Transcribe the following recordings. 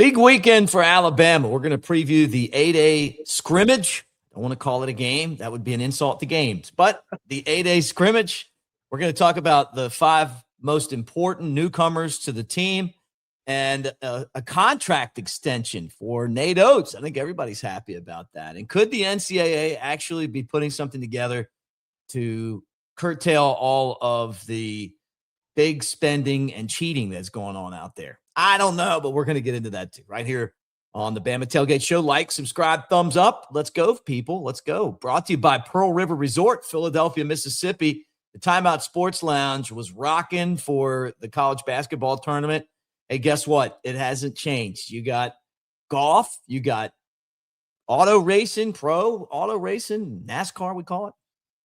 Big weekend for Alabama. We're going to preview the 8A scrimmage. I want to call it a game. That would be an insult to games. But the 8A scrimmage, we're going to talk about the 5 most important newcomers to the team and a contract extension for Nate Oats. I think everybody's happy about that. And could the NCAA actually be putting something together to curtail all of the big spending and cheating that's going on out there? I don't know, but we're going to get into that too right here on the Bama Tailgate Show. Like, subscribe, thumbs up. Let's go, people. Let's go. Brought to you by Pearl River Resort, Philadelphia, Mississippi. The Timeout Sports Lounge was rocking for the college basketball tournament. Hey, guess what? It hasn't changed. You got golf. You got auto racing, pro auto racing, NASCAR, we call it.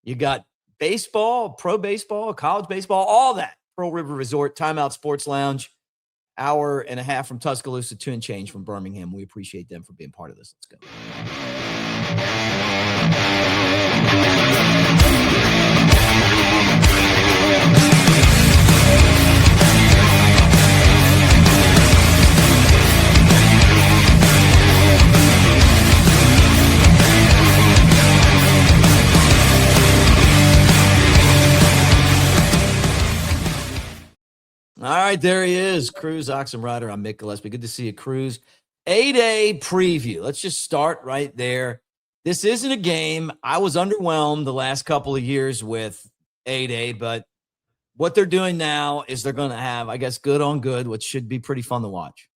You got baseball, pro baseball, college baseball, all that. Pearl River Resort, Timeout Sports Lounge. Hour and a half from Tuscaloosa, 2 and change from Birmingham. We appreciate them for being part of this. Let's go. All right, there he is, Cruz Oxenrider. I'm Mick Gillespie. Good to see you, Cruz. 8A preview. Let's just start right there. This isn't a game. I was underwhelmed the last couple of years with 8A, but what they're doing now is they're going to have, I guess, good on good, which should be pretty fun to watch.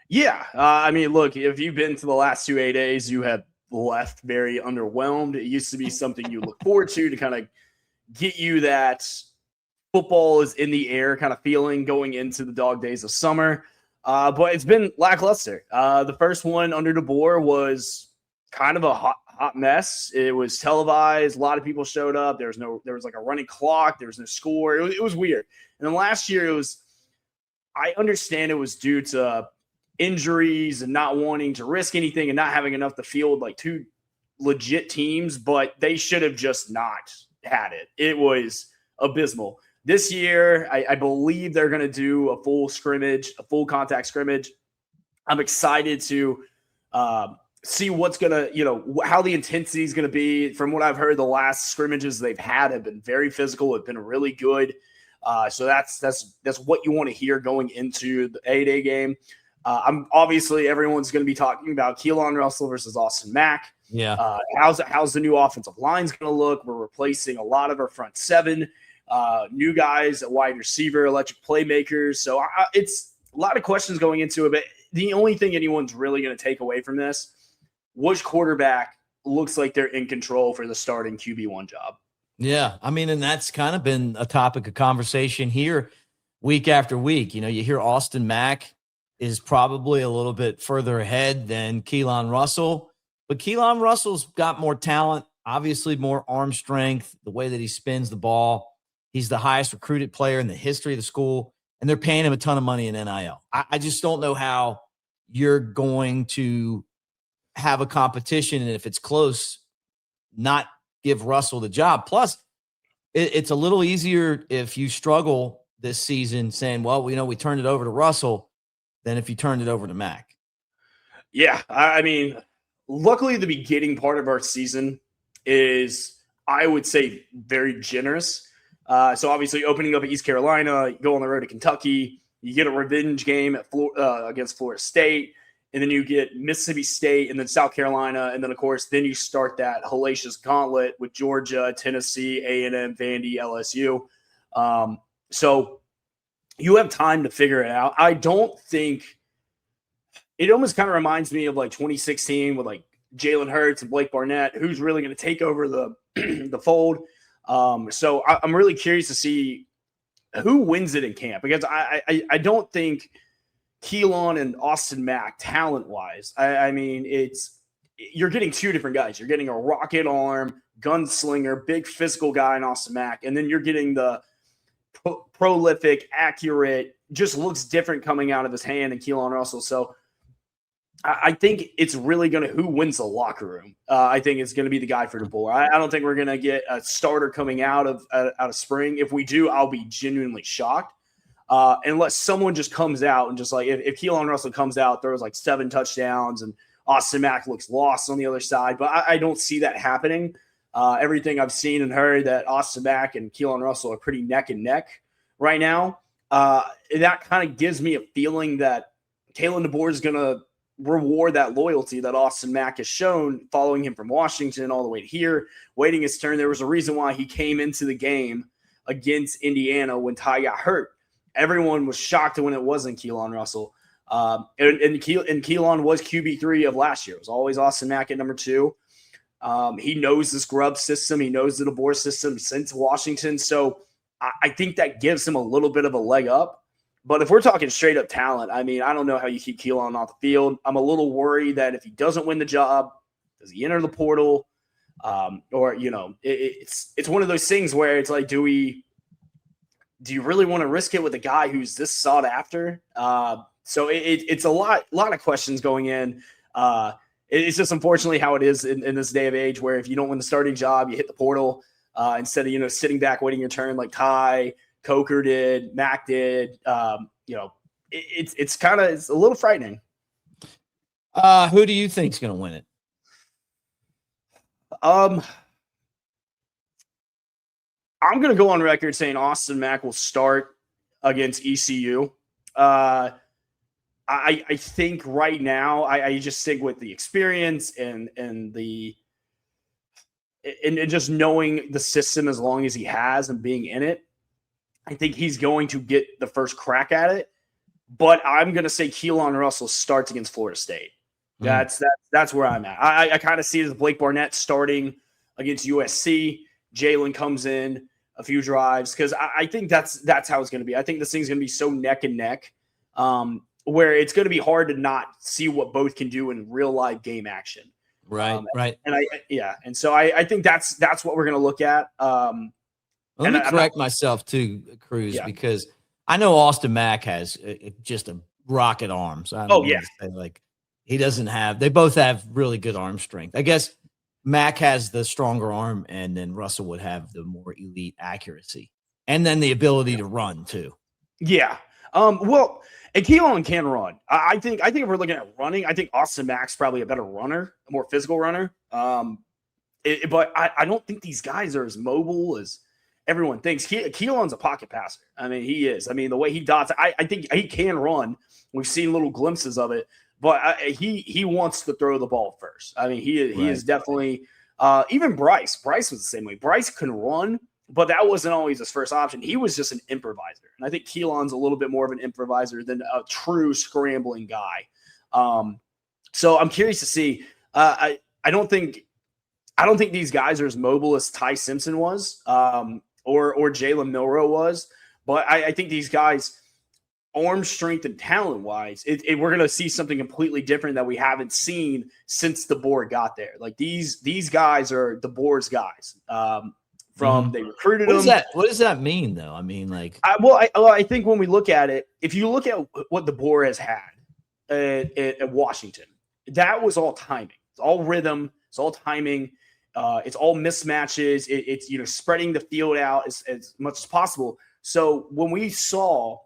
Yeah. I mean, look, if you've been to the last 2 8As, you have left very underwhelmed. It used to be something you look forward to kind of get you that football is in the air kind of feeling going into the dog days of summer. But it's been lackluster. The first one under DeBoer was kind of a hot mess. It was televised. A lot of people showed up. There was like a running clock. There was no score. It was weird. And then last year I understand it was due to injuries and not wanting to risk anything and not having enough to field like 2 legit teams, but they should have just not had it. It was abysmal. This year, I believe they're going to do a full scrimmage, a full contact scrimmage. I'm excited to see what's going to, how the intensity is going to be. From what I've heard, the last scrimmages they've had have been very physical. Have been really good. So that's what you want to hear going into the 8A game. I'm obviously everyone's going to be talking about Keelan Russell versus Austin Mack. Yeah. How's the new offensive line's going to look? We're replacing a lot of our front 7. New guys at wide receiver, electric playmakers. So it's a lot of questions going into it, but the only thing anyone's really going to take away from this, which quarterback looks like they're in control for the starting QB1 job. Yeah. I mean, and that's kind of been a topic of conversation here week after week. You hear Austin Mack is probably a little bit further ahead than Keelan Russell, but Keelan Russell's got more talent, obviously more arm strength, the way that he spins the ball. He's the highest recruited player in the history of the school, and they're paying him a ton of money in NIL. I just don't know how you're going to have a competition, and if it's close, not give Russell the job. Plus, it's a little easier if you struggle this season saying, well, we turned it over to Russell than if you turned it over to Mack. Yeah, I mean, luckily the beginning part of our season is, I would say, very generous. So obviously opening up at East Carolina, you go on the road to Kentucky, you get a revenge game at against Florida State, and then you get Mississippi State and then South Carolina. And then, of course, then you start that hellacious gauntlet with Georgia, Tennessee, A&M, Vandy, LSU. So you have time to figure it out. I don't think – it almost kind of reminds me of like 2016 with like Jalen Hurts and Blake Barnett, who's really going to take over the fold. So I'm really curious to see who wins it in camp, because I don't think Keelan and Austin Mack talent-wise, I mean, you're getting 2 different guys. You're getting a rocket arm, gunslinger, big physical guy in Austin Mack, and then you're getting the prolific, accurate, just looks different coming out of his hand in Keelan Russell. So I think it's really going to who wins the locker room. I think it's going to be the guy for DeBoer. I don't think we're going to get a starter coming out of spring. If we do, I'll be genuinely shocked. unless someone just comes out and just like if Keelan Russell comes out, throws like 7 touchdowns and Austin Mack looks lost on the other side. But I don't see that happening. Everything I've seen and heard that Austin Mack and Keelan Russell are pretty neck and neck right now. That kind of gives me a feeling that Kalen DeBoer is going to reward that loyalty that Austin Mack has shown, following him from Washington all the way to here, waiting his turn. There was a reason why he came into the game against Indiana when Ty got hurt. Everyone was shocked when it wasn't Keelan Russell. And Keelan was QB3 of last year. It was always Austin Mack at number 2. He knows the scrub system. He knows the DeBoer system since Washington. So I think that gives him a little bit of a leg up. But if we're talking straight up talent, I mean, I don't know how you keep Keelan off the field. I'm a little worried that if he doesn't win the job, does he enter the portal? Or, you know, it's one of those things where it's like, do you really want to risk it with a guy who's this sought after? So it's a lot of questions going in. It's just unfortunately how it is in this day of age, where if you don't win the starting job, you hit the portal instead of, you know, sitting back waiting your turn like Ty, Coker did, Mack did. You know, it's a little frightening. Who do you think's going to win it? I'm going to go on record saying Austin Mack will start against ECU. I think right now I just think with the experience and just knowing the system as long as he has and being in it, I think he's going to get the first crack at it. But I'm going to say Keelan Russell starts against Florida State. That's where I'm at. I kind of see it as Blake Barnett starting against USC. Jalen comes in a few drives, because I think that's how it's going to be. I think this thing's going to be so neck and neck, where it's going to be hard to not see what both can do in real live game action. Right. And so I think that's what we're going to look at. Let me correct myself too, Cruz, because I know Austin Mack has just a rocket arm. So I don't say, like, he doesn't have. They both have really good arm strength. I guess Mack has the stronger arm, and then Russell would have the more elite accuracy, and then the ability to run too. Yeah. Well, and Keelan can run. I think if we're looking at running, I think Austin Mack's probably a better runner, a more physical runner. But I don't think these guys are as mobile as everyone thinks. Keelan's a pocket passer. I mean, he is. I mean, the way he dots, I think he can run. We've seen little glimpses of it, but he wants to throw the ball first. I mean, he is definitely even Bryce. Bryce was the same way. Bryce can run, but that wasn't always his first option. He was just an improviser. And I think Keelan's a little bit more of an improviser than a true scrambling guy. So I'm curious to see. I don't think these guys are as mobile as Ty Simpson was, or Jalen Milroe was. But I think these guys, arm strength and talent-wise, we're going to see something completely different that we haven't seen since DeBoer got there. Like, these guys are DeBoer's guys. They recruited them. What does that mean, though? I mean, like, I think when we look at it, if you look at what DeBoer has had at Washington, that was all timing. It's all rhythm. It's all timing. It's all mismatches. It's spreading the field out as much as possible. So when we saw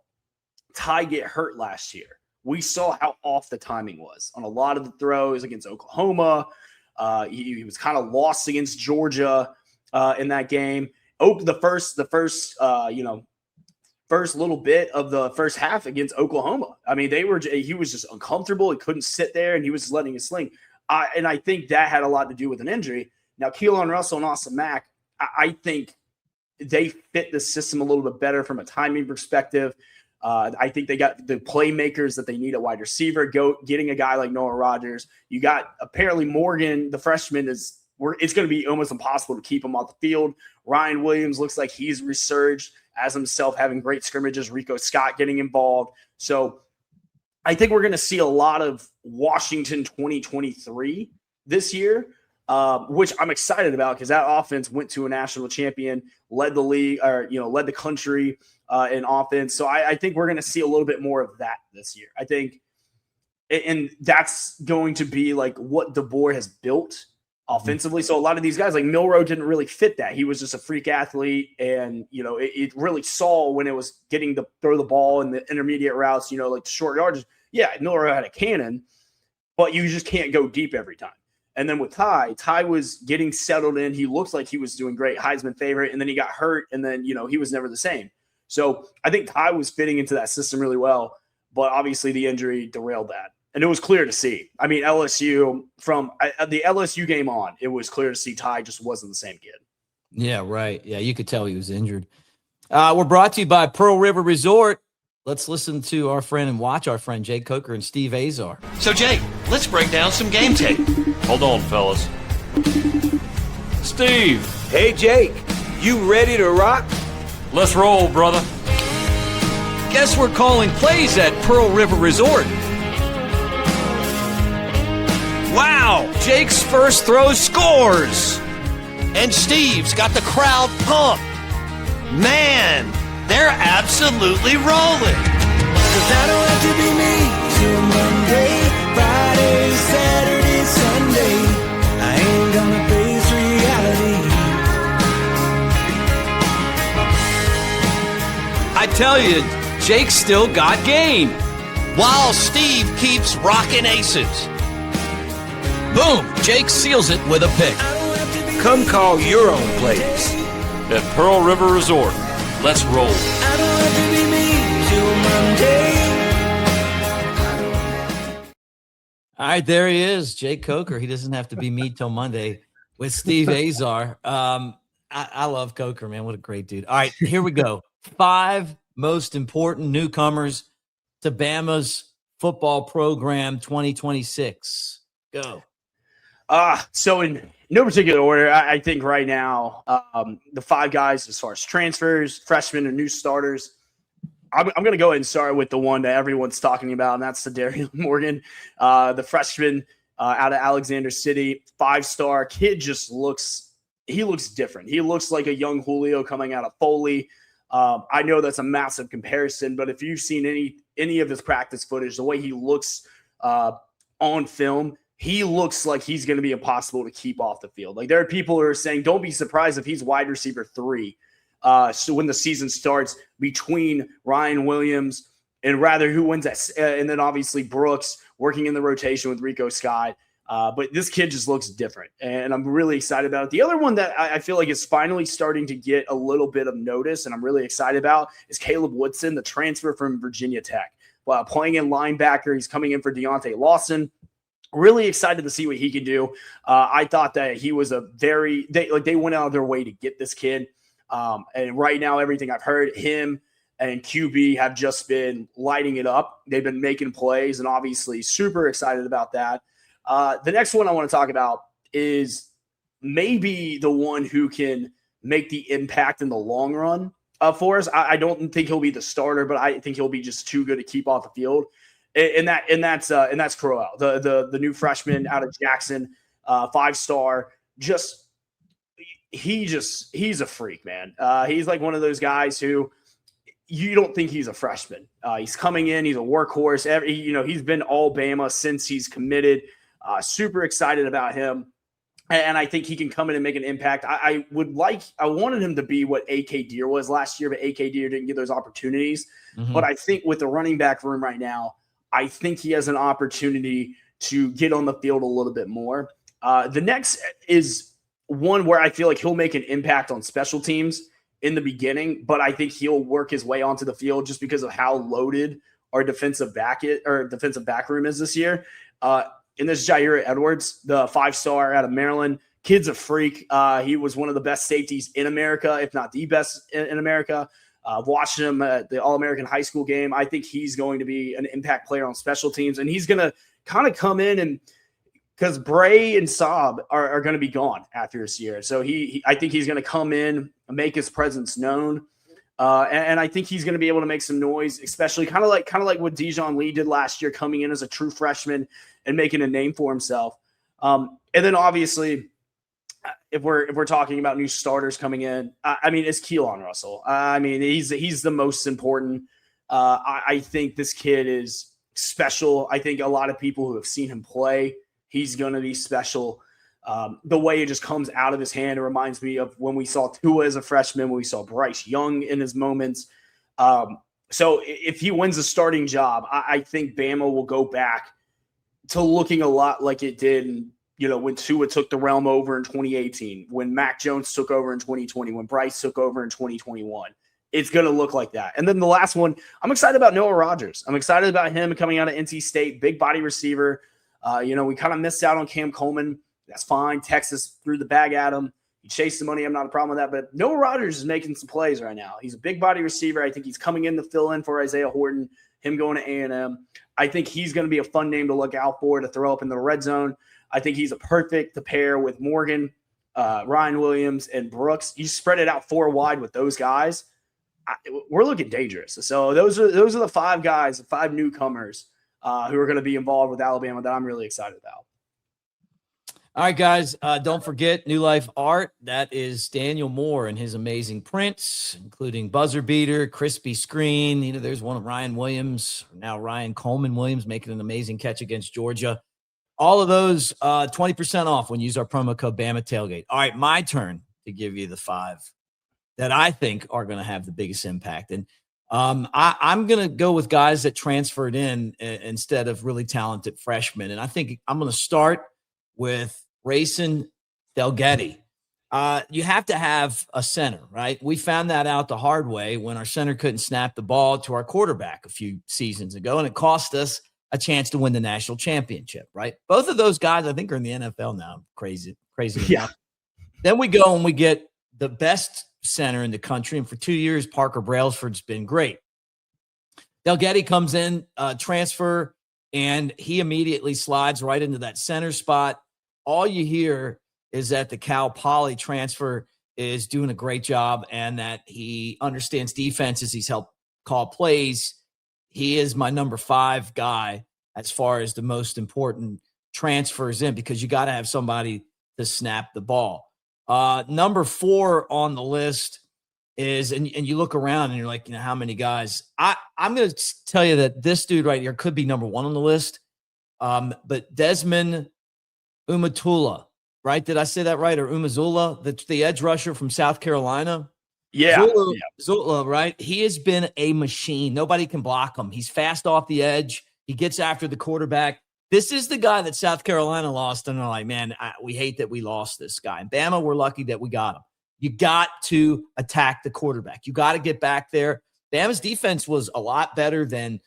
Ty get hurt last year, we saw how off the timing was on a lot of the throws against Oklahoma. He was kind of lost against Georgia in that game. The first little bit of the first half against Oklahoma. I mean, he was just uncomfortable. He couldn't sit there, and he was just letting it sling. And I think that had a lot to do with an injury. Now, Keelan Russell and Austin Mack, I think they fit the system a little bit better from a timing perspective. I think they got the playmakers that they need at wide receiver. Getting a guy like Noah Rogers. You got apparently Morgan, the freshman, it's going to be almost impossible to keep him off the field. Ryan Williams looks like he's resurged as himself, having great scrimmages. Rico Scott getting involved. So I think we're going to see a lot of Washington 2023 this year, which I'm excited about, because that offense went to a national champion, led the league, or led the country in offense. So I think we're going to see a little bit more of that this year. I think, and that's going to be like what DeBoer has built offensively. So a lot of these guys like Milroe didn't really fit that. He was just a freak athlete. And, it really saw when it was getting to throw the ball in the intermediate routes, like the short yardage. Yeah, Milroe had a cannon, but you just can't go deep every time. And then with Ty was getting settled in. He looked like he was doing great, Heisman favorite. And then he got hurt. And then, he was never the same. So I think Ty was fitting into that system really well. But obviously the injury derailed that. And it was clear to see. I mean, LSU, from the LSU game on, it was clear to see Ty just wasn't the same kid. Yeah, right. Yeah, you could tell he was injured. We're brought to you by Pearl River Resort. Let's listen to our friend and watch our friend Jake Coker and Steve Azar. So, Jake, let's break down some game tape. Hold on, fellas. Steve, Hey, Jake, you ready to rock? let's roll, brother. Guess we're calling plays at Pearl River Resort. Wow, Jake's first throw scores. And Steve's got the crowd pumped. Man, they're absolutely rolling. 'Cause I don't have to be me till Monday, Friday, Saturday, Sunday. I ain't gonna face reality. I tell you, Jake still got game. While Steve keeps rocking aces. Boom, Jake seals it with a pick. Come call your own plays. At Pearl River Resort, let's roll. I don't have to be me till Monday. All right, there he is, Jake Coker. He doesn't have to be me till Monday with Steve Azar. I love Coker, man. What a great dude. All right, here we go. 5 most important newcomers to Bama's football program 2026. Go. So in no particular order, I think right now, the 5 guys as far as transfers, freshmen, and new starters, I'm going to go ahead and start with the one that everyone's talking about, and that's Darian Morgan, the freshman out of Alexander City, 5-star kid. He looks different. He looks like a young Julio coming out of Foley. I know that's a massive comparison, but if you've seen any of his practice footage, the way he looks on film, he looks like he's going to be impossible to keep off the field. Like, there are people who are saying, don't be surprised if he's wide receiver 3. So when the season starts, between Ryan Williams and rather who wins that, and then obviously Brooks working in the rotation with Rico Scott. But this kid just looks different, and I'm really excited about it. The other one that I feel like is finally starting to get a little bit of notice, and I'm really excited about, is Caleb Woodson, the transfer from Virginia Tech. Playing in linebacker, he's coming in for Deontay Lawson. Really excited to see what he can do. I thought that he was they went out of their way to get this kid. And right now, everything I've heard, him and QB have just been lighting it up. They've been making plays, and obviously super excited about that. The next one I want to talk about is maybe the one who can make the impact in the long run for us. I don't think he'll be the starter, but I think he'll be just too good to keep off the field. And that's Crowell, the new freshman out of Jackson, 5-star. He's a freak, man. He's like one of those guys who you don't think he's a freshman. He's coming in, he's a workhorse. He's been all Bama since he's committed. Super excited about him. And I think he can come in and make an impact. I wanted him to be what AK Deer was last year, but AK Deer didn't get those opportunities. Mm-hmm. But I think with the running back room right now, I think he has an opportunity to get on the field a little bit more. The next is one where I feel like he'll make an impact on special teams in the beginning, but I think he'll work his way onto the field just because of how loaded our defensive back room is this year. And this is Jair Edwards, the 5-star out of Maryland. Kid's a freak. He was one of the best safeties in America, if not the best in America. Watching him at the All-American high school game, I think he's going to be an impact player on special teams, and he's going to kind of come in and because Bray and Saab are going to be gone after this year. So I think he's going to come in and make his presence known. And I think he's going to be able to make some noise, especially kind of like what Dijon Lee did last year, coming in as a true freshman and making a name for himself. And then obviously, if we're talking about new starters coming in, it's Keelan Russell. He's the most important. I think this kid is special. I think a lot of people who have seen him play, he's going to be special. The way it just comes out of his hand, it reminds me of when we saw Tua as a freshman, when we saw Bryce Young in his moments. So if he wins a starting job, I think Bama will go back to looking a lot like it did, when Tua took the realm over in 2018, when Mac Jones took over in 2020, when Bryce took over in 2021. It's going to look like that. And then the last one, I'm excited about Noah Rogers. I'm excited about him coming out of NC State, big body receiver. We kind of missed out on Cam Coleman. That's fine. Texas threw the bag at him. He chased the money. I'm not a problem with that. But Noah Rogers is making some plays right now. He's a big body receiver. I think he's coming in to fill in for Isaiah Horton, him going to A&M. I think he's going to be a fun name to look out for, to throw up in the red zone. I think he's a perfect to pair with Morgan, Ryan Williams, and Brooks. You spread it out 4 wide with those guys. We're looking dangerous. So those are the 5 guys, the 5 newcomers who are going to be involved with Alabama that I'm really excited about. All right, guys, don't forget New Life Art. That is Daniel Moore and his amazing prints, including buzzer beater, crispy screen. There's one of Ryan Williams, now Ryan Coleman Williams, making an amazing catch against Georgia. All of those 20% off when you use our promo code Bama Tailgate. All right, my turn to give you the 5 that I think are going to have the biggest impact. And I'm going to go with guys that transferred in instead of really talented freshmen. And I think I'm going to start with Rayson Delgetti. You have to have a center, right? We found that out the hard way when our center couldn't snap the ball to our quarterback a few seasons ago, and it cost us a chance to win the national championship, right? Both of those guys, I think, are in the NFL now. Crazy. Yeah. Then we go and we get the best center in the country, and for 2 years, Parker Brailsford's been great. Delgetti comes in, transfer, and he immediately slides right into that center spot. All you hear is that the Cal Poly transfer is doing a great job and that he understands defenses. He's helped call plays. He is my number 5 guy as far as the most important transfers in, because you got to have somebody to snap the ball. Number 4 on the list is, and you look around and you're like, how many guys? I'm going to tell you that this dude right here could be number 1 on the list. But Desmond Umatula, right? Did I say that right? Or Umazula, the edge rusher from South Carolina? Yeah. Zula, right? He has been a machine. Nobody can block him. He's fast off the edge. He gets after the quarterback. This is the guy that South Carolina lost, and they're like, man, we hate that we lost this guy. And Bama, we're lucky that we got him. You got to attack the quarterback. You got to get back there. Bama's defense was a lot better than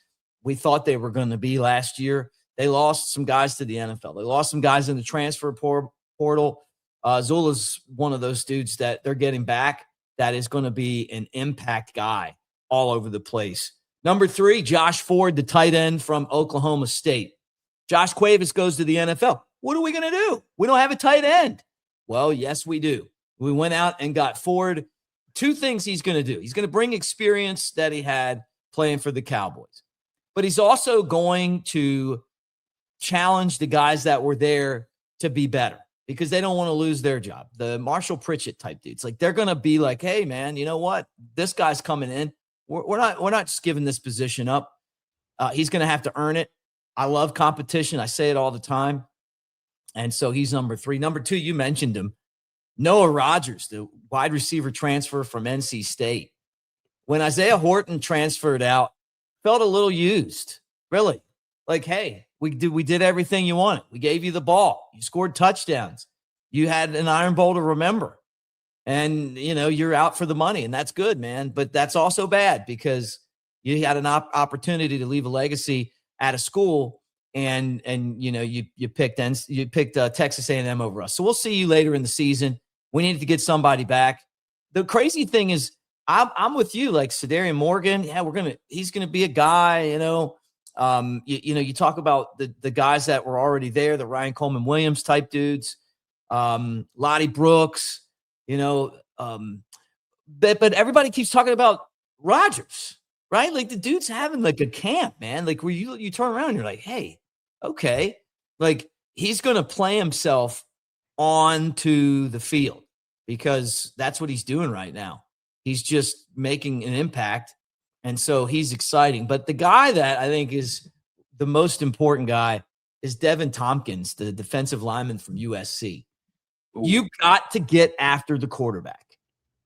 we thought they were going to be last year. They lost some guys to the NFL. They lost some guys in the transfer portal. Zula's one of those dudes that they're getting back that is going to be an impact guy all over the place. Number 3, Josh Ford, the tight end from Oklahoma State. Josh Cuevas goes to the NFL. What are we going to do? We don't have a tight end. Well, yes, we do. We went out and got Ford. 2 things he's going to do. He's going to bring experience that he had playing for the Cowboys. But he's also going to challenge the guys that were there to be better, because they don't want to lose their job. The Marshall Pritchett type dudes, like, they're going to be like, hey man, you know what? This guy's coming in. We're not just giving this position up. He's going to have to earn it. I love competition. I say it all the time. And so he's number 3. Number 2, you mentioned him. Noah Rogers, the wide receiver transfer from NC State. When Isaiah Horton transferred out, felt a little used, really. Like, hey, we did everything you wanted. We gave you the ball. You scored touchdowns. You had an Iron Bowl to remember. And, you're out for the money, and that's good, man. But that's also bad, because you had an opportunity to leave a legacy at a school, and you picked Texas A&M over us. So we'll see you later in the season. We need to get somebody back. The crazy thing is, I'm with you, like Sadarian Morgan. Yeah, he's gonna be a guy. You talk about the guys that were already there, the Ryan Coleman Williams type dudes, Lottie Brooks. But everybody keeps talking about Rodgers, right? Like, the dude's having like a camp, man. Like, where you turn around and you're like, hey, okay, like, he's gonna play himself onto the field, because that's what he's doing right now. He's just making an impact. And so he's exciting. But the guy that I think is the most important guy is Devin Tompkins, the defensive lineman from USC. You got to get after the quarterback.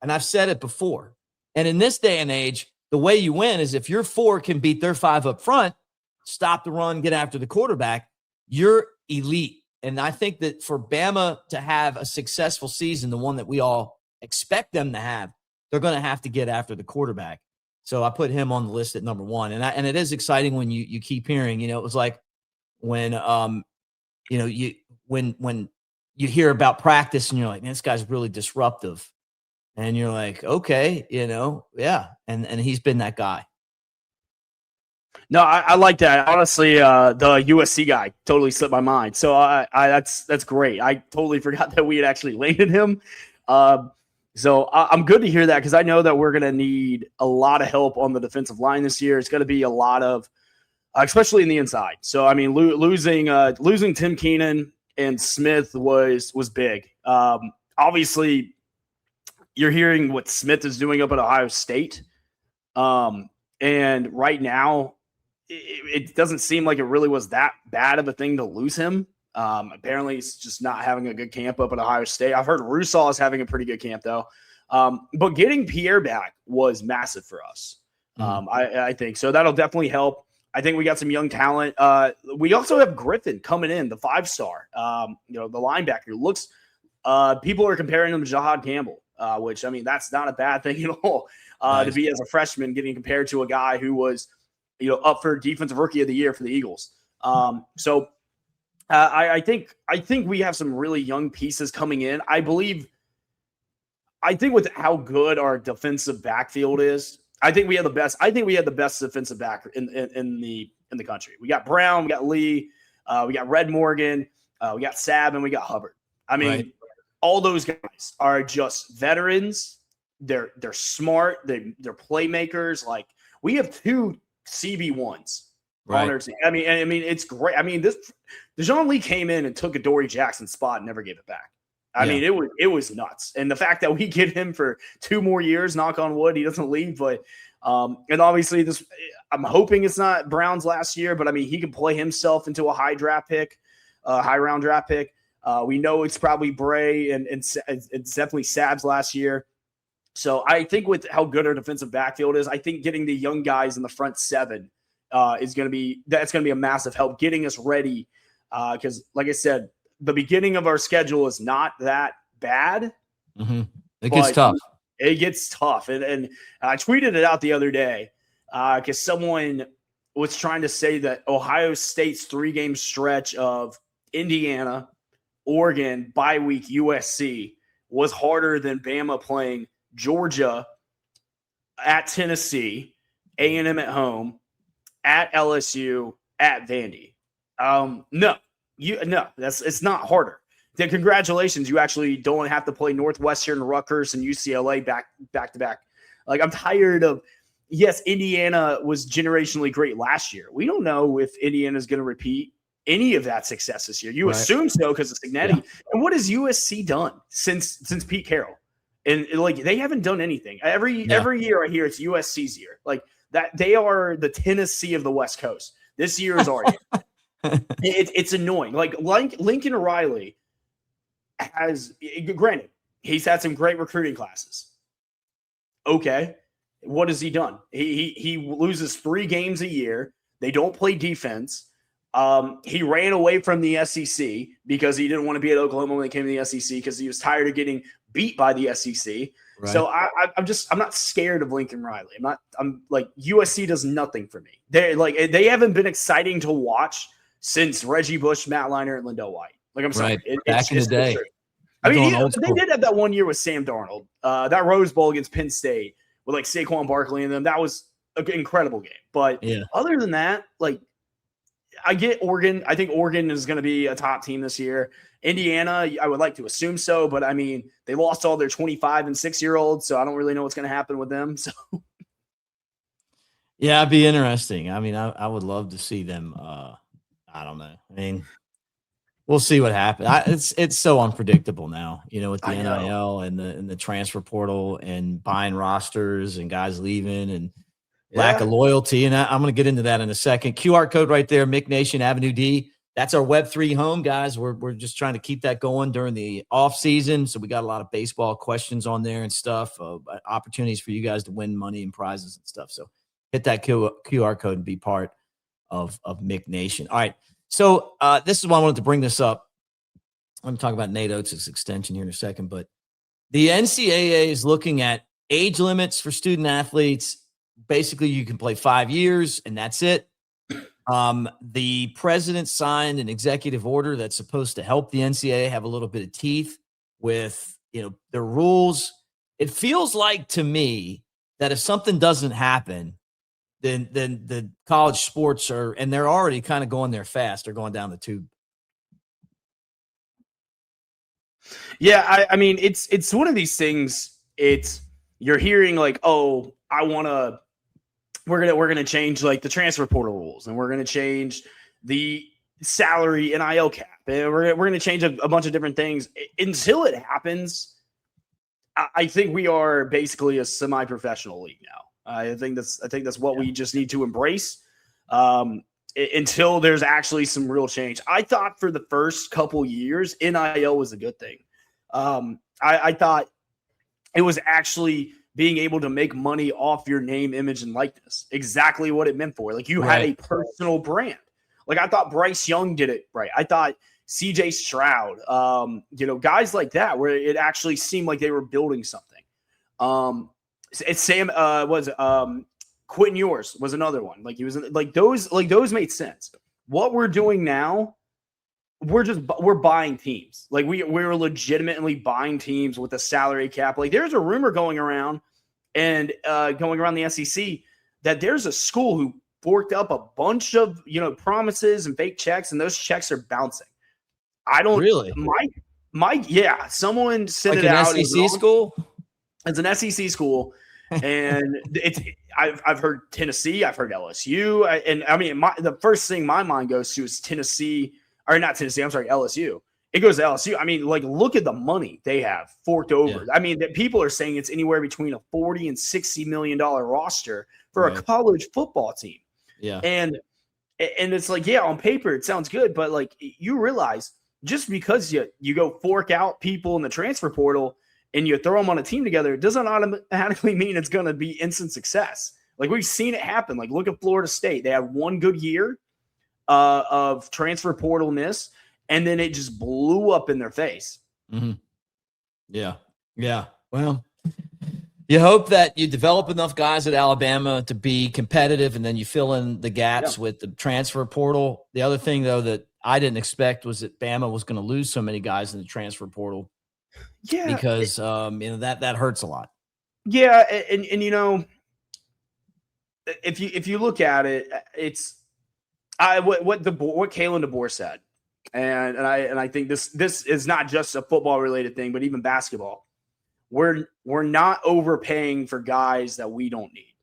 And I've said it before. And in this day and age, the way you win is if your 4 can beat their 5 up front, stop the run, get after the quarterback, you're elite. And I think that for Bama to have a successful season, the one that we all expect them to have, they're going to have to get after the quarterback. So I put him on the list at number 1. And it is exciting when you keep hearing, it was like when, when you hear about practice and you're like, man, this guy's really disruptive. And you're like, okay, yeah. And he's been that guy. No, I like that. Honestly, the USC guy totally slipped my mind. So that's great. I totally forgot that we had actually landed him. So I'm good to hear that because I know that we're going to need a lot of help on the defensive line this year. It's going to be a lot of, especially in the inside. So, I mean, losing Tim Keenan and Smith was big. Obviously, you're hearing what Smith is doing up at Ohio State. And right now, it doesn't seem like it really was that bad of a thing to lose him. Apparently, he's just not having a good camp up at Ohio State. I've heard Russaw is having a pretty good camp, though. But getting Pierre back was massive for us. I think. So that'll definitely help. I think we got some young talent. We also have Griffin coming in, the 5-star. The linebacker looks. People are comparing him to Jahad Campbell, which, I mean, that's not a bad thing at all. Nice. To be as a freshman getting compared to a guy who was, up for Defensive Rookie of the Year for the Eagles. So I think we have some really young pieces coming in. I think with how good our defensive backfield is, I think we have the best. I think we have the best defensive back in the country. We got Brown, we got Lee, we got Red Morgan, we got Sabb, and we got Hubbard. I mean, all those guys are just veterans. They're smart. They're playmakers. Like, we have 2 CB1s. Right. I mean, it's great. I mean, DeJohn Lee came in and took a Dory Jackson spot and never gave it back. I mean, it was nuts. And the fact that we get him for 2 more years, knock on wood, he doesn't leave. But and obviously I'm hoping it's not Brown's last year, but I mean, he can play himself into a high round draft pick. We know it's probably Bray and it's definitely Sabb's last year. So I think with how good our defensive backfield is, I think getting the young guys in the front 7 is going to be a massive help getting us ready. Because like I said, the beginning of our schedule is not that bad. Mm-hmm. It gets tough. It gets tough. And I tweeted it out the other day because someone was trying to say that Ohio State's 3-game stretch of Indiana, Oregon, bye week, USC was harder than Bama playing Georgia, at Tennessee, A&M at home, at LSU, at Vandy. No, it's not harder. Then congratulations, you actually don't have to play Northwestern, Rutgers, and UCLA back to back. Like, I'm tired of. Yes, Indiana was generationally great last year. We don't know if Indiana is going to repeat any of that success this year. You assume so because of Cignetti. Yeah. And what has USC done since Pete Carroll? And like, they haven't done anything. Every year I hear it's USC's year. Like, that they are the Tennessee of the West Coast. This year is our year. It's annoying. Like Lincoln Riley has, granted, he's had some great recruiting classes. Okay. What has he done? He loses 3 games a year. They don't play defense. He ran away from the SEC because he didn't want to be at Oklahoma when they came to the SEC because he was tired of getting beat by the SEC. Right. So I'm not scared of Lincoln Riley. I'm like, USC does nothing for me. They haven't been exciting to watch since Reggie Bush, Matt Leinart, and Lindell White. Like, I'm sorry. Right. Back in the day. I mean, they did have that one year with Sam Darnold, that Rose Bowl against Penn State with like Saquon Barkley and them. That was an incredible game. But other than that, like, I get Oregon. I think Oregon is going to be a top team this year. Indiana, I would like to assume so, but I mean, they lost all their 25 and 6-year-olds, so I don't really know what's going to happen with them. So, yeah, it'd be interesting. I mean, I would love to see them. I don't know. I mean, we'll see what happens. It's so unpredictable now, with the NIL and the transfer portal and buying rosters and guys leaving and lack of loyalty. And I'm going to get into that in a second. QR code right there, Mick Nation, Avenue D. that's our Web3 home, guys. We're just trying to keep that going during the off season. So we got a lot of baseball questions on there and stuff, opportunities for you guys to win money and prizes and stuff. So hit that QR code and be part of Mick Nation. All right. So this is why I wanted to bring this up. I'm going to talk about Nate Oats' extension here in a second, but the NCAA is looking at age limits for student athletes. Basically, you can play 5 years and that's it. The president signed an executive order that's supposed to help the NCAA have a little bit of teeth with, their rules. It feels like to me that if something doesn't happen, then the college sports and they're already kind of going there fast. They're going down the tube. Yeah, I mean, it's one of these things. You're hearing like, oh, we're gonna change like the transfer portal rules, and we're gonna change the salary NIL cap, and we're gonna change a bunch of different things. Until it happens, I think we are basically a semi-professional league now. I think that's what we just need to embrace. Until there's actually some real change. I thought for the first couple years, NIL was a good thing. I thought it was actually being able to make money off your name, image, and likeness. Exactly what it meant for. Like you had a personal brand. Like I thought Bryce Young did it right. I thought CJ Stroud, guys like that, where it actually seemed like they were building something. Quentin Ewers was another one. Like he was like those made sense. What we're doing now, we're buying teams. Like we're legitimately buying teams with a salary cap. Like there's a rumor going around the SEC that there's a school who forked up a bunch of promises and fake checks, and those checks are bouncing. I don't really. Someone sent like it out. An SEC school. It's an SEC school, and I've heard Tennessee, I've heard LSU, and I mean the first thing my mind goes to is LSU. It goes to LSU. I mean, like look at the money they have forked over. Yeah. I mean, that people are saying it's anywhere between a $40 and $60 million roster for a college football team. Yeah, and it's like, yeah, on paper it sounds good, but like you realize just because you go fork out people in the transfer portal and you throw them on a team together, it doesn't automatically mean it's going to be instant success. Like we've seen it happen. Like look at Florida State. They had one good year of transfer portalness, and then it just blew up in their face. Mm-hmm. Yeah. Well, you hope that you develop enough guys at Alabama to be competitive, and then you fill in the gaps with the transfer portal. The other thing, though, that I didn't expect was that Bama was going to lose so many guys in the transfer portal. Yeah, because that hurts a lot. Yeah, and if you look at it, it's what Kalen DeBoer said, and I think this is not just a football related thing, but even basketball. We're not overpaying for guys that we don't need.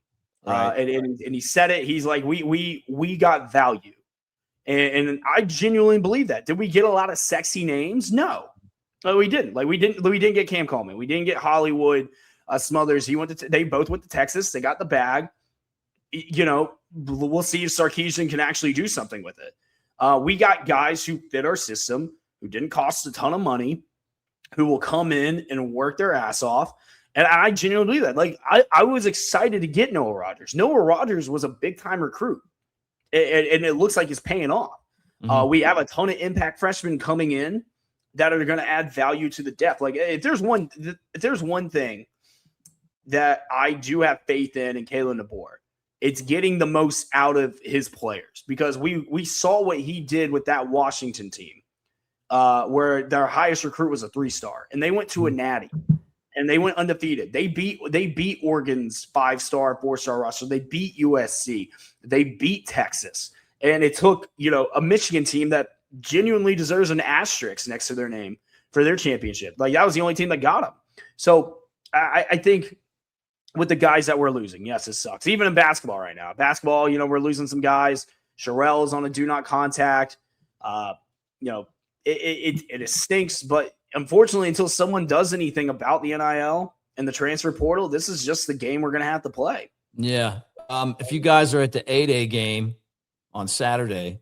Right. And he said it. He's like, we got value, and I genuinely believe that. Did we get a lot of sexy names? No. We didn't. Like we didn't get Cam Coleman. We didn't get Hollywood Smothers. They both went to Texas. They got the bag. We'll see if Sarkisian can actually do something with it. We got guys who fit our system, who didn't cost a ton of money, who will come in and work their ass off. And I genuinely believe that. Like I was excited to get Noah Rogers. Noah Rogers was a big time recruit, and it looks like it's paying off. Mm-hmm. We have a ton of impact freshmen coming in that are going to add value to the depth. Like if there's one thing that I do have faith in Kalen DeBoer, it's getting the most out of his players, because we saw what he did with that Washington team, where their highest recruit was a 3-star, and they went to a natty and they went undefeated. They beat Oregon's 5-star, 4-star roster. They beat USC. They beat Texas. And it took, a Michigan team that genuinely deserves an asterisk next to their name for their championship. Like that was the only team that got them. So I think with the guys that we're losing, yes, it sucks. Even in basketball right now, we're losing some guys. Sherelle is on a do not contact. It stinks, but unfortunately, until someone does anything about the NIL and the transfer portal, this is just the game we're going to have to play. Yeah. If you guys are at the 8A game on Saturday,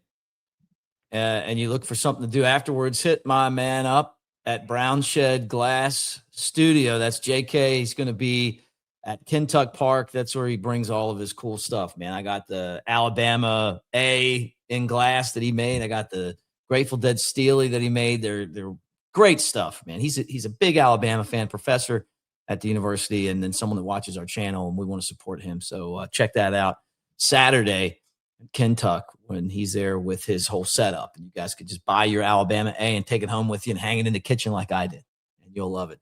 and you look for something to do afterwards, hit my man up at Brown Shed Glass Studio. That's JK. He's going to be at Kentuck Park. That's where he brings all of his cool stuff, man. I got the Alabama A in glass that he made. I got the Grateful Dead Steely that he made. They're great stuff, man. He's a big Alabama fan, professor at the university, and then someone that watches our channel, and we want to support him. So check that out Saturday in Kentuck when he's there with his whole setup. And you guys could just buy your Alabama A and take it home with you and hang it in the kitchen like I did, and you'll love it.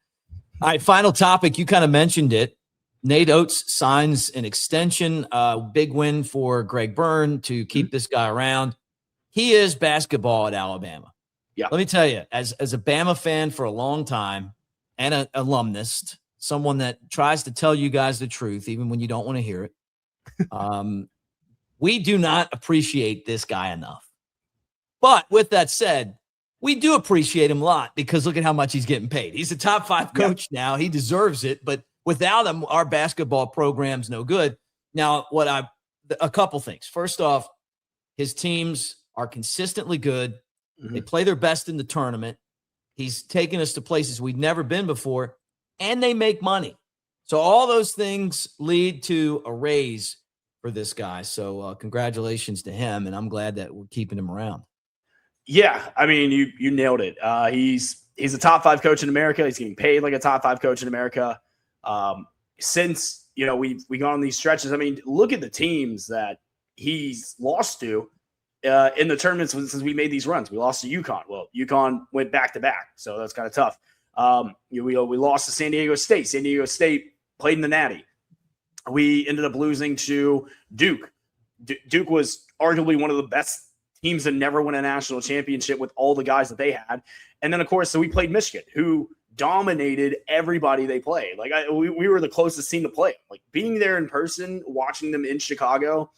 All right, final topic. You kind of mentioned it. Nate Oats signs an extension. Big win for Greg Byrne to keep this guy around. He is basketball at Alabama. Yeah. Let me tell you, as a Bama fan for a long time and an alumnus, someone that tries to tell you guys the truth, even when you don't want to hear it, we do not appreciate this guy enough. But with that said, we do appreciate him a lot because look at how much he's getting paid. He's a top 5 coach now. He deserves it. But without him, our basketball program's no good. Now, a couple things. First off, his teams are consistently good. They play their best in the tournament. He's taken us to places we've never been before, and they make money. So all those things lead to a raise for this guy. So congratulations to him, and I'm glad that we're keeping him around. Yeah, I mean, you nailed it. He's a top 5 coach in America. He's getting paid like a top 5 coach in America. Since we gone on these stretches, I mean, look at the teams that he's lost to in the tournaments since we made these runs. We lost to UConn. Well, UConn went back to back, so that's kind of tough. We lost to San Diego State. San Diego State played in the Natty. We ended up losing to Duke. Duke was arguably one of the best teams that never won a national championship with all the guys that they had. And then, of course, so we played Michigan, who dominated everybody they played. Like we were the closest team to play. Like being there in person, watching them in Chicago,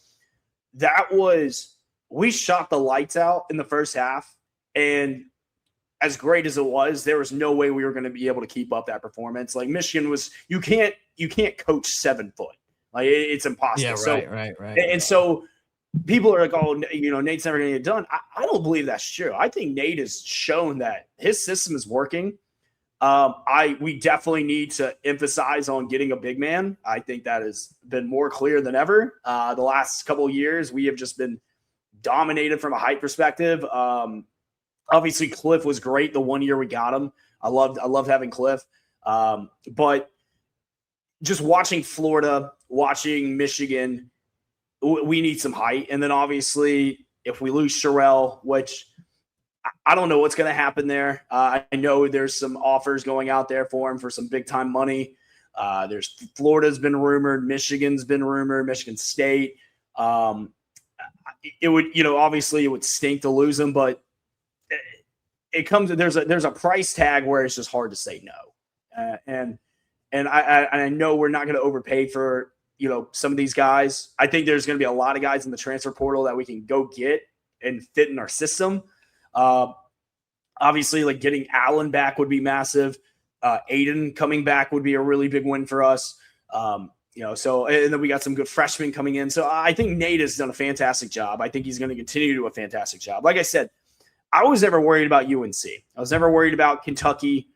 we shot the lights out in the first half. And as great as it was, there was no way we were going to be able to keep up that performance. Like Michigan was, you can't coach 7 foot. Like it's impossible. Yeah, right. And so people are like, oh, Nate's never going to get done. I don't believe that's true. I think Nate has shown that his system is working. We definitely need to emphasize on getting a big man. I think that has been more clear than ever. The last couple of years, we have just been dominated from a height perspective. Obviously, Cliff was great the 1 year we got him. I loved having Cliff. But just watching Florida, watching Michigan, we need some height. And then obviously, if we lose Sherelle, which I don't know what's going to happen there. I know there's some offers going out there for him for some big time money. There's Florida's been rumored, Michigan's been rumored, Michigan State. It would, obviously it would stink to lose him, but there's a price tag where it's just hard to say no. And I know we're not going to overpay for, some of these guys. I think there's going to be a lot of guys in the transfer portal that we can go get and fit in our system. Obviously, like getting Allen back would be massive. Aiden coming back would be a really big win for us. So, and then we got some good freshmen coming in. So I think Nate has done a fantastic job. I think he's going to continue to do a fantastic job. Like I said, I was never worried about UNC. I was never worried about Kentucky.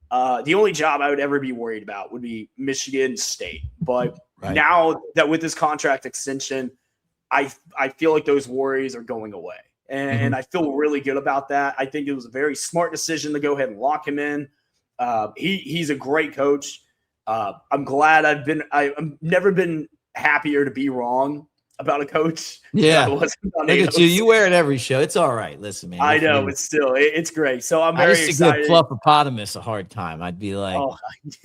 The only job I would ever be worried about would be Michigan State. But now that with this contract extension, I feel like those worries are going away. And I feel really good about that. I think it was a very smart decision to go ahead and lock him in. He's a great coach. I'm glad I've never been happier to be wrong about a coach. Yeah. Look at you. You wear it every show. It's all right. Listen, man. I know, but still, it's great. So I'm very excited. I used to give Fluffopotamus a hard time. I'd be like,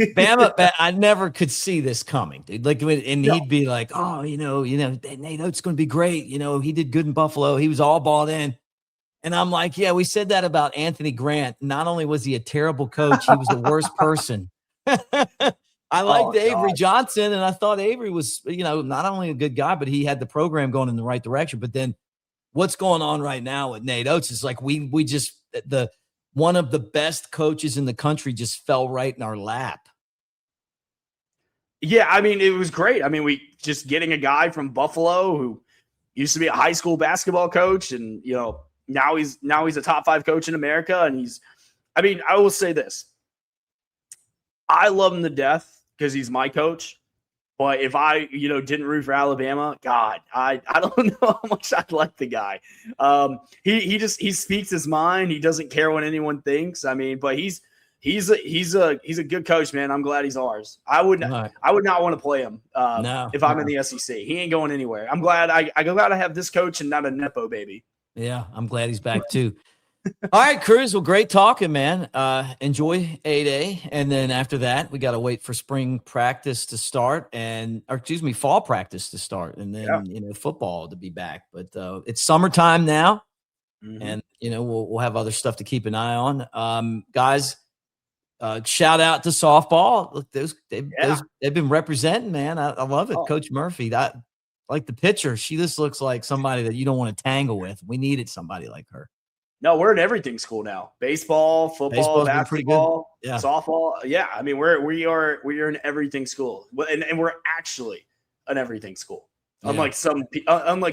Bama, I never could see this coming, dude. Like, and he'd be like, oh, Nate Oats going to be great. He did good in Buffalo. He was all bought in. And I'm like, yeah, we said that about Anthony Grant. Not only was he a terrible coach, he was the worst person. I liked Avery Johnson, and I thought Avery was, not only a good guy, but he had the program going in the right direction. But then what's going on right now with Nate Oats is like we just one of the best coaches in the country just fell right in our lap. Yeah, I mean, it was great. I mean, we just getting a guy from Buffalo who used to be a high school basketball coach and, Now he's a top 5 coach in America, and I will say this. I love him to death because he's my coach. But if I, didn't root for Alabama, God, I don't know how much I'd like the guy. He speaks his mind. He doesn't care what anyone thinks. But he's a good coach, man. I'm glad he's ours. I would not want to play him if I'm in the SEC. He ain't going anywhere. I'm glad I have this coach and not a Nepo baby. Yeah, I'm glad he's back too. All right, Cruz. Well, great talking, man. Enjoy A-Day. And then after that, we got to wait for spring practice to start fall practice to start. And then, football to be back. But it's summertime now. Mm-hmm. And, we'll have other stuff to keep an eye on. Guys, shout out to softball. Look, they've been representing, man. I love it. Oh. Coach Murphy, I like the pitcher. She just looks like somebody that you don't want to tangle with. We needed somebody like her. No, we're an everything school now. Baseball, football, basketball, softball. Yeah, we are an everything school, and we're actually an everything school. Yeah. Unlike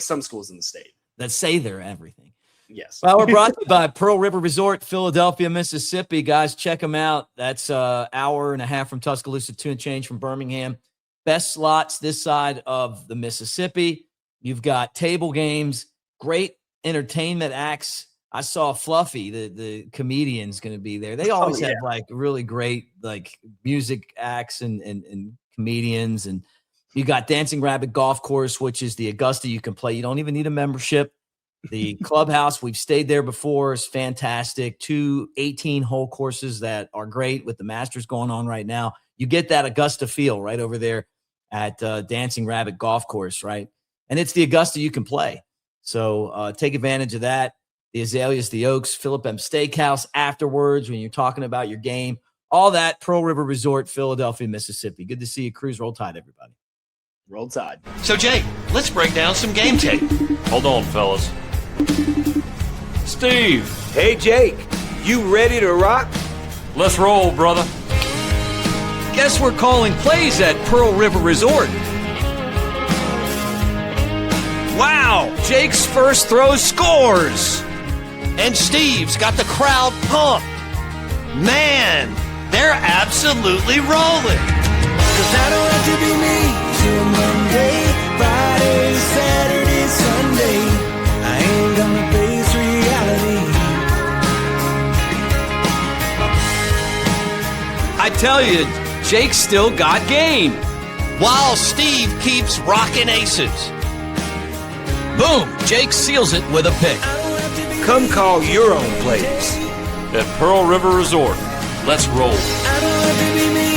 some schools in the state that say they're everything. Yes. Well, we're brought to you by Pearl River Resort, Philadelphia, Mississippi. Guys, check them out. That's an hour and a half from Tuscaloosa, 2 and change from Birmingham. Best slots this side of the Mississippi. You've got table games, great entertainment acts. I saw Fluffy, the comedian's going to be there. They always have like really great like music acts and comedians. And you got Dancing Rabbit Golf Course, which is the Augusta you can play. You don't even need a membership. The clubhouse, we've stayed there before, is fantastic. 2 18-hole courses that are great with the Masters going on right now. You get that Augusta feel right over there at Dancing Rabbit Golf Course, right? And it's the Augusta you can play. So take advantage of that. The Azaleas, the Oaks, Philip M. Steakhouse afterwards when you're talking about your game. All that, Pearl River Resort, Philadelphia, Mississippi. Good to see you, Cruz. Roll Tide, everybody. Roll Tide. So, Jake, let's break down some game tape. Hold on, fellas. Steve. Hey, Jake. You ready to rock? Let's roll, brother. Guess we're calling plays at Pearl River Resort. Wow, Jake's first throw scores. And Steve's got the crowd pumped. Man, they're absolutely rolling. 'Cause I don't have to be me till Monday, Friday, Saturday, Sunday. I ain't gonna face reality. I tell you, Jake's still got game. While Steve keeps rocking aces. Boom, Jake seals it with a pick. Come call your own plays at Pearl River Resort. Let's roll. I don't have to be me